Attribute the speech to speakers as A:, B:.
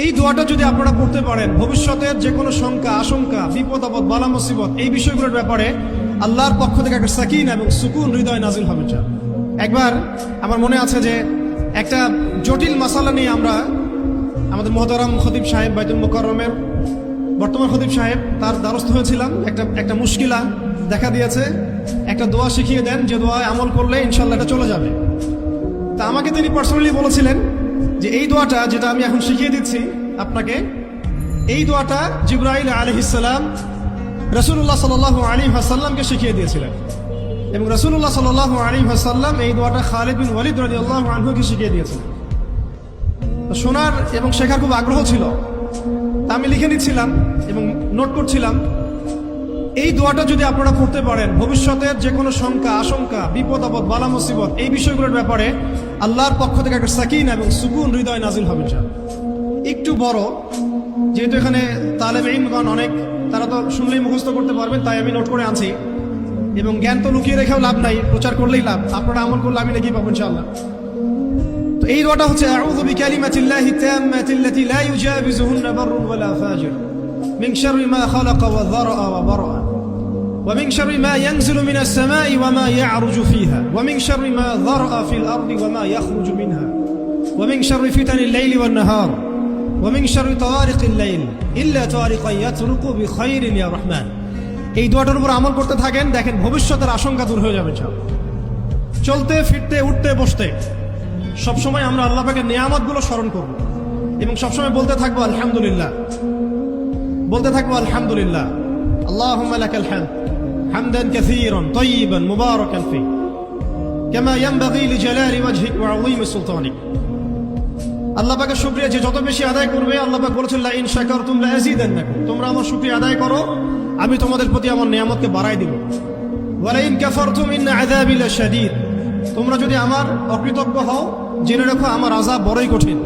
A: এই দোয়াটা যদি আপনারা পড়তে পারেন, ভবিষ্যতের যে কোনো শঙ্কা, আশঙ্কা, বিপদ আপদ, বালা মুসিবত, এই বিষয়গুলোর ব্যাপারে আল্লাহর পক্ষ থেকে একটা সাকিনা এবং সুকুন হৃদয় নাজিল হবে। একবার আমার মনে আছে যে একটা জটিল মাসালা নিয়ে আমরা আমাদের মুহতারাম খতিব সাহেব, বাইতুল মুকাররমের বর্তমান খতিব সাহেব, তার দ্বারস্থ হয়েছিলাম। একটা মুশকিলা দেখা দিয়েছে, একটা দোয়া শিখিয়ে দেন যে দোয়ায় আমল করলে ইনশাল্লাহ এটা চলে যাবে। তা আমাকে তিনি পার্সোনালি বলেছিলেন যে এই দোয়াটা যেটা আমি এখন শিখিয়ে দিচ্ছি আপনাকে, এই দোয়াটা জিবরাইল আলাইহিস সালাম রাসূলুল্লাহ সাল্লাল্লাহু আলাইহি ওয়াসাল্লামকে শিখিয়ে দিয়েছিলেন, এবং রাসূলুল্লাহ সাল্লাল্লাহু আলাইহি ওয়াসাল্লাম এই দোয়াটা খালিদ বিন ওয়ালিদ রাদিয়াল্লাহু আনহুকে শিখিয়ে দিয়েছিলেন। শোনার এবং শেখার খুব আগ্রহ ছিল, তা আমি লিখে নিচ্ছিলাম এবং নোট করছিলাম। এই দোয়াটা যদি আপনারা পড়তে পারেন, ভবিষ্যতের যে কোনো শঙ্কা, আশঙ্কা, বিপদ আপদ, বালা মুসিবত, এই বিষয়গুলোর ব্যাপারে আল্লাহর পক্ষ থেকে একটা সাকিনা এবং সুকুন হৃদয় নাজিল হবে। একটু বড়, যেহেতু এখানে তালেবে ইলমগণ অনেক, তারা তো শুনলেই মুখস্থ করতে পারবেন, তাই আমি নোট করে আনছি। এবং জ্ঞান তো লুকিয়ে রেখেও লাভ নাই, প্রচার করলেই লাভ, আপনারা আমল করলে আমি নাকি পাবো ইনশাআল্লাহ। তো এই দোয়াটা হচ্ছে আউযু বিকালিমাতিল্লাহি তাম্মাতিল্লাতি লা ইউজাবিজুহুন্না বাররুন ওয়ালা ফাজির মিন শাররি মা খালাকা ওয়া যারআ ওয়া বারআ ওয়া মিন শাররি মা ইয়ানজিলু মিনাস সামাই ওয়া মা ইয়া'রুজু ফিহা ওয়া মিন শাররি মা যারআ ফিল আরদি ওয়া মা ইয়াখরুজু মিনহা ওয়া মিন শাররি ফিতানিল লাইলি ওয়ান নাহার ওয়া মিন শাররি তাওয়ারিকিল লাইল ইল্লা তাওয়ারিকান ইয়াতরুকু বিখাইরিন ইয়া রাহমান। এই দোয়াটার উপর আমল করতে থাকেন, দেখেন ভবিষ্যতের আশঙ্কা দূর হয়ে যাবে। চলতে ফিরতে, উঠতে বসতে সবসময় আমরা আল্লাহ পাকের নিয়ামতগুলো স্মরণ করব এবং সবসময় বলতে থাকবো আলহামদুলিল্লাহ, বলতে থাকবো আলহামদুলিল্লাহ। আল্লাহুম্মা লাকাল হামদ হামদান কাসীরান তাইয়িবান মুবারাকান ফি কামা ইয়ানবাগি লিজালালি ওয়াজহিক ওয়া আযীমি সুলতানিক। আল্লাহ পাকের শুকরিয়া যে যত বেশি আদায় করবে, আল্লাহ পাক বলেছেন লা ইন শাকারতুম লা আযীদান্নাকুম, তোমরা আমার শুকরিয়া আদায় করো, আমি তোমাদের প্রতি আমার নিয়ামতকে বাড়াই দিব। ওয়া লা ইন কাফারতুম ইন্না আযাবি লাশাদীদ, তোমরা যদি আমার অকৃতজ্ঞ হও, জেনে রাখো আমার আযাব বড়ই কঠিন।